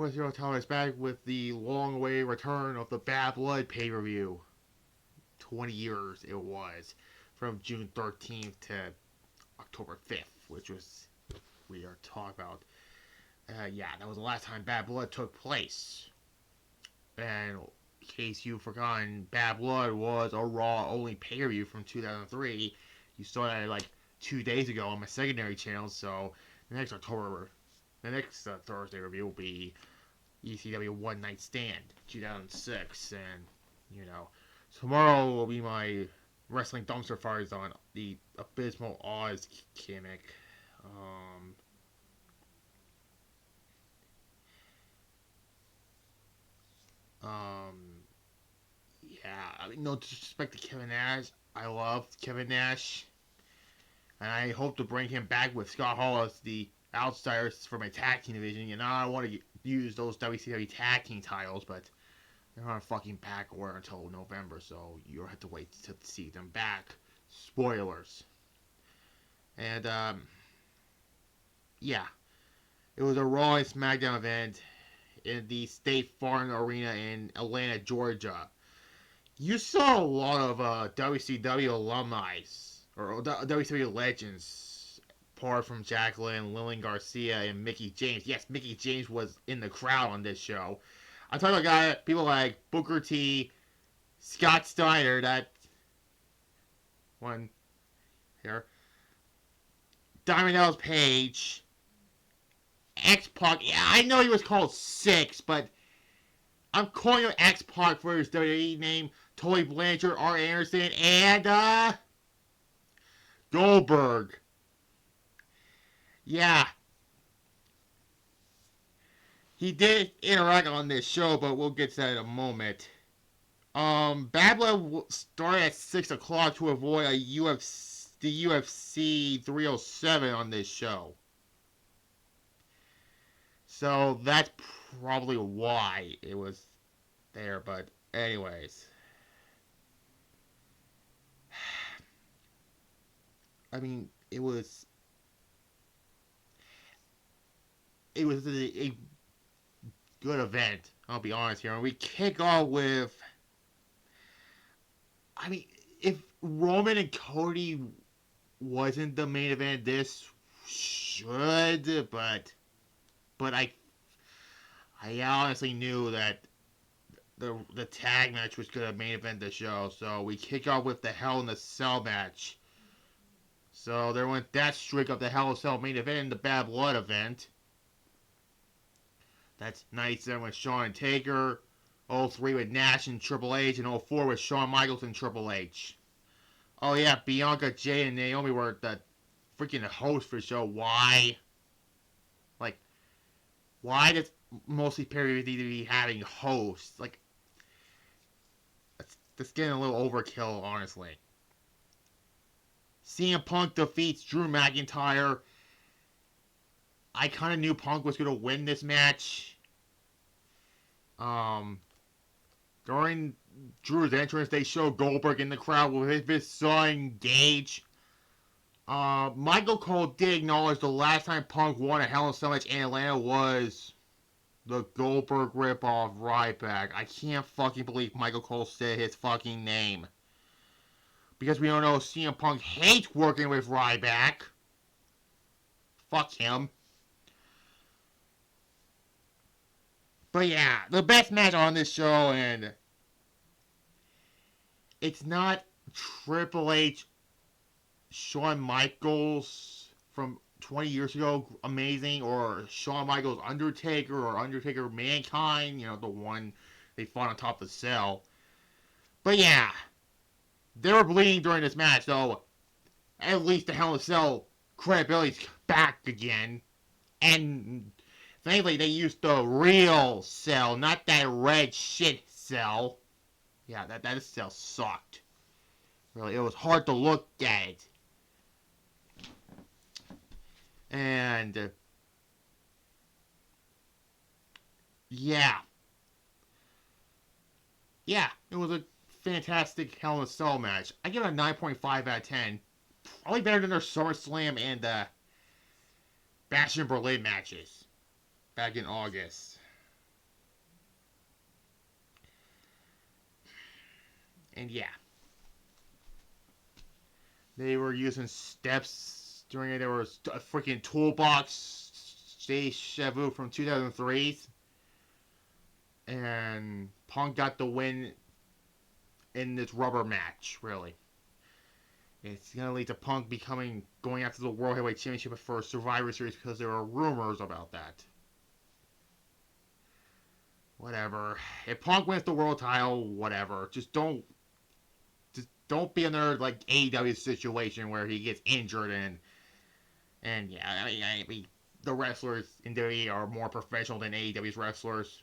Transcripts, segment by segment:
With your Thomas back with the long-awaited return of the Bad Blood pay-per-view. 20 years it was. From June 13th to October 5th, which was we are talking about. Yeah, that was the last time Bad Blood took place. And in case you've forgotten, Bad Blood was a Raw-only pay-per-view from 2003. You saw that like 2 days ago on my secondary channel, so the next Thursday review will be ECW One Night Stand 2006, and you know, tomorrow will be my wrestling dumpster fires on the abysmal Oz gimmick. Yeah, I mean, no disrespect to Kevin Nash. I love Kevin Nash, and I hope to bring him back with Scott Hall as the outsiders for my tag team division. You know, I don't want to use those WCW tag team titles, but they're on a fucking back order until November, so you'll have to wait to see them back. Spoilers. And, yeah. It was a Raw and SmackDown event in the State Farm Arena in Atlanta, Georgia. You saw a lot of WCW alumni, or WCW legends, apart from Jacqueline, Lillian Garcia, and Mickey James. Yes, Mickey James was in the crowd on this show. I'm talking about people like Booker T, Scott Steiner, that one here, Diamond Dallas Page, X-Pac. Yeah, I know he was called Six, but I'm calling him X-Pac for his WWE name. Tully Blanchard, R. Anderson, and Goldberg. Yeah. He did interact on this show, but we'll get to that in a moment. Bad Blood started at 6 o'clock to avoid the UFC 307 on this show. So that's probably why it was there, but anyways. I mean, it was a good event, I'll be honest here. And we kick off with, I mean, if Roman and Cody wasn't the main event, this should, but I honestly knew that the tag match was going to main event the show, so we kick off with the Hell in a Cell match. So there went that streak of the Hell in a Cell main event in the Bad Blood event. That's 97 with Shawn and Taker, 03 with Nash and Triple H, and 04 with Shawn Michaels and Triple H. Oh yeah, Bianca, Jay, and Naomi were the freaking hosts for the show. Why? Like, why does mostly pay-per-views need to be having hosts? Like, that's getting a little overkill, honestly. CM Punk defeats Drew McIntyre. I kind of knew Punk was going to win this match. During Drew's entrance, they showed Goldberg in the crowd with his son, Gage. Michael Cole did acknowledge the last time Punk won a Hell in a Cell match in Atlanta was the Goldberg ripoff Ryback. I can't fucking believe Michael Cole said his fucking name. Because we don't know CM Punk hates working with Ryback. Fuck him. But yeah, the best match on this show, and it's not Triple H, Shawn Michaels from 20 years ago, amazing, or Shawn Michaels Undertaker, or Undertaker Mankind, you know, the one they fought on top of the cell. But yeah, they were bleeding during this match, so at least the Hell in a Cell credibility's back again. And thankfully, they used the real cell, not that red shit cell. Yeah, that cell sucked. Really, it was hard to look at it. And yeah, it was a fantastic Hell in a Cell match. I give it a 9.5 out of 10. Probably better than their SummerSlam and Bash in Berlin matches back in August. And yeah, they were using steps during it. There was a freaking toolbox deja vu from 2003, and Punk got the win in this rubber match. Really, it's gonna lead to Punk going after the World Heavyweight Championship for Survivor Series because there are rumors about that. Whatever. If Punk wins the world title, whatever. Just don't be another like AEW situation where he gets injured and yeah, I mean the wrestlers in WWE are more professional than AEW's wrestlers.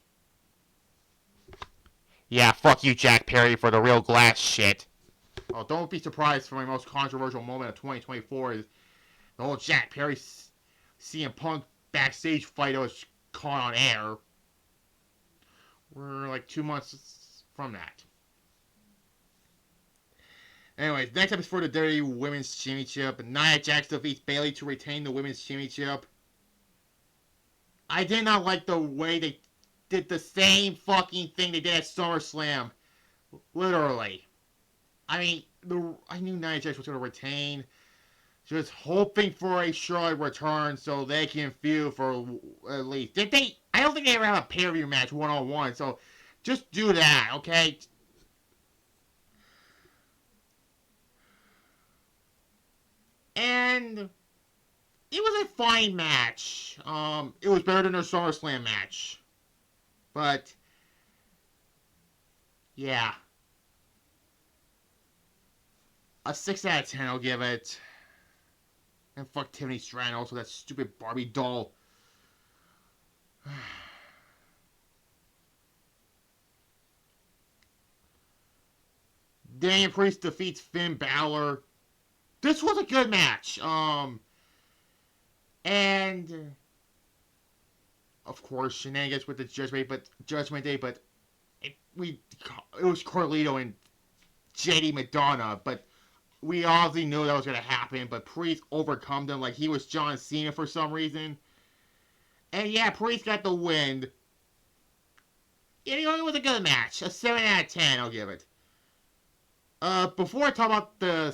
Yeah, fuck you, Jack Perry, for the real glass shit. Oh, don't be surprised for my most controversial moment of 2024 is the whole Jack Perry CM Punk backstage fight that was caught on air. We're like 2 months from that. Anyways, next up is for the WWE Women's Championship. Nia Jax defeats Bayley to retain the Women's Championship. I did not like the way they did the same fucking thing they did at SummerSlam. Literally. I mean, I knew Nia Jax was going to retain. Just hoping for a Charlotte return so they can feud for at least. Did they? I don't think they ever have a pay-per-view match one-on-one, so just do that, okay? And it was a fine match. It was better than their SummerSlam match. But, yeah. A 6 out of 10 I'll give it. And fuck Tiffany Stratton, also that stupid Barbie doll. Damian Priest defeats Finn Balor. This was a good match. And of course shenanigans with the Judgment Day, but it was Carlito and JD Madonna, but we obviously knew that was going to happen, but Priest overcome them like he was John Cena for some reason. And yeah, Priest got the win. It was a good match. A 7 out of 10, I'll give it. Before I talk about the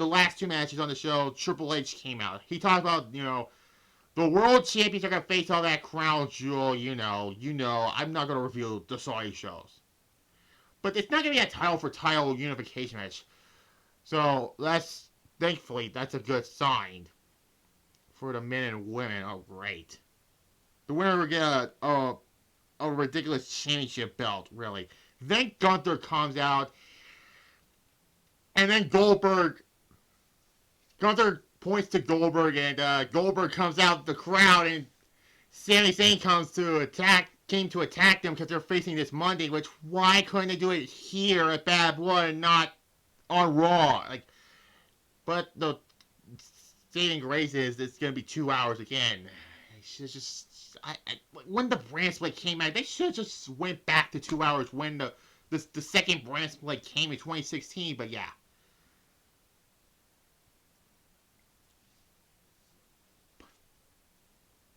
last two matches on the show, Triple H came out. He talked about, the world champions are going to face all that crown jewel, I'm not going to reveal the Saudi shows. But it's not going to be a title for title unification match. So, thankfully, that's a good sign for the men and women. Oh, great. The winner will get a ridiculous championship belt, really. Then Gunther comes out, and then Gunther points to Goldberg, and Goldberg comes out of the crowd, and Sami Zayn came to attack them because they're facing this Monday, which, why couldn't they do it here at Bad Blood and not on Raw? But the saving grace is it's going to be 2 hours again. When the brand split came out, they should have just went back to 2 hours when the second brand split came in 2016, but yeah.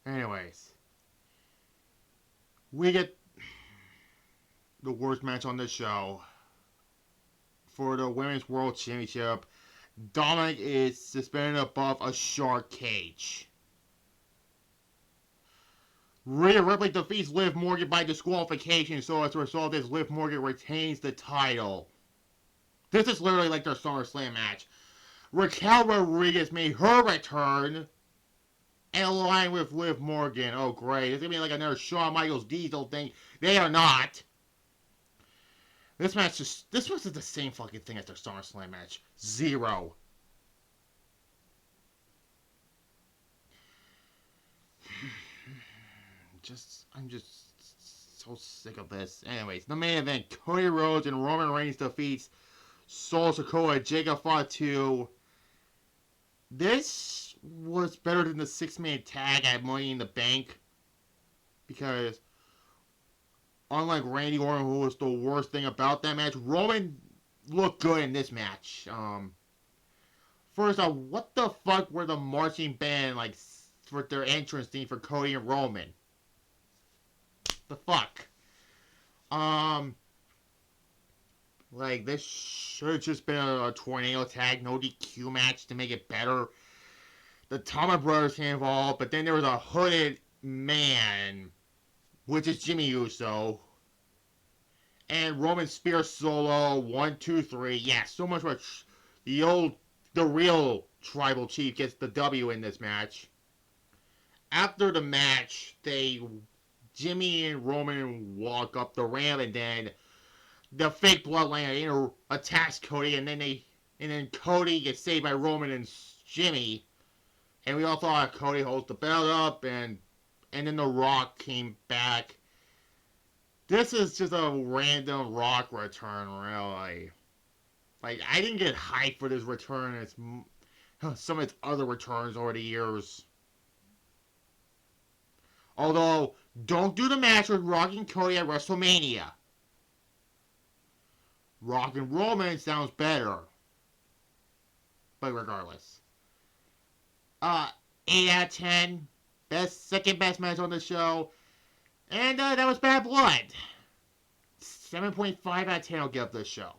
Anyways, we get the worst match on the show for the Women's World Championship. Dominic is suspended above a shark cage. Rhea Ripley defeats Liv Morgan by disqualification, so as a result of this, Liv Morgan retains the title. This is literally like their SummerSlam match. Raquel Rodriguez made her return and aligned with Liv Morgan. Oh, great. It's going to be like another Shawn Michaels Diesel thing. They are not. This was the same fucking thing as their SummerSlam match. 0. I'm just so sick of this. Anyways, the main event, Cody Rhodes and Roman Reigns defeats Solo Sikoa, Jacob Fatu. This was better than the 6-man tag at Money in the Bank, because unlike Randy Orton, who was the worst thing about that match, Roman looked good in this match. First off, what the fuck were the marching band like for their entrance theme for Cody and Roman? The fuck? Like, this should have just been a tornado tag, no DQ match to make it better. The Thomas brothers came involved, but then there was a hooded man, which is Jimmy Uso, and Roman Spear solo, 1, 2, 3. Yeah, so much for the real tribal chief gets the W in this match. After the match, Jimmy and Roman walk up the ramp, and then the fake bloodline attacks Cody, and then Cody gets saved by Roman and Jimmy, and we all thought Cody holds the belt up, and then The Rock came back. This is just a random Rock return, really. Like, I didn't get hyped for this return as some of its other returns over the years. Although, don't do the match with Rock and Cody at WrestleMania. Rock and Roman sounds better. But regardless. 8 out of 10. Second best match on the show. And that was Bad Blood. 7.5 out of 10 I'll give this show.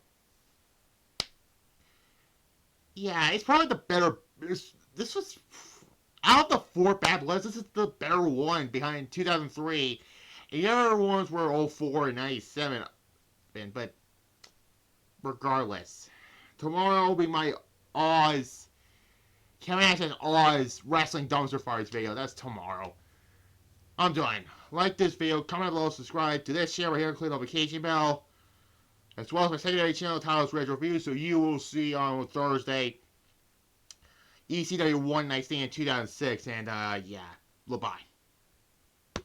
Yeah, it's probably the better... This was... Out of the 4 Bad Bloods, this is the better one behind 2003. And the other ones were 04 and 97. But regardless, tomorrow will be my Oz... Kevin Nash's Oz Wrestling Dumpster Fires video. That's tomorrow. I'm done. Like this video, comment below, subscribe to this, share right here, and click the notification bell. As well as my secondary channel, titles, Retro Reviews, so you will see on Thursday ECW One Night Stand 2006. And, yeah, bye-bye.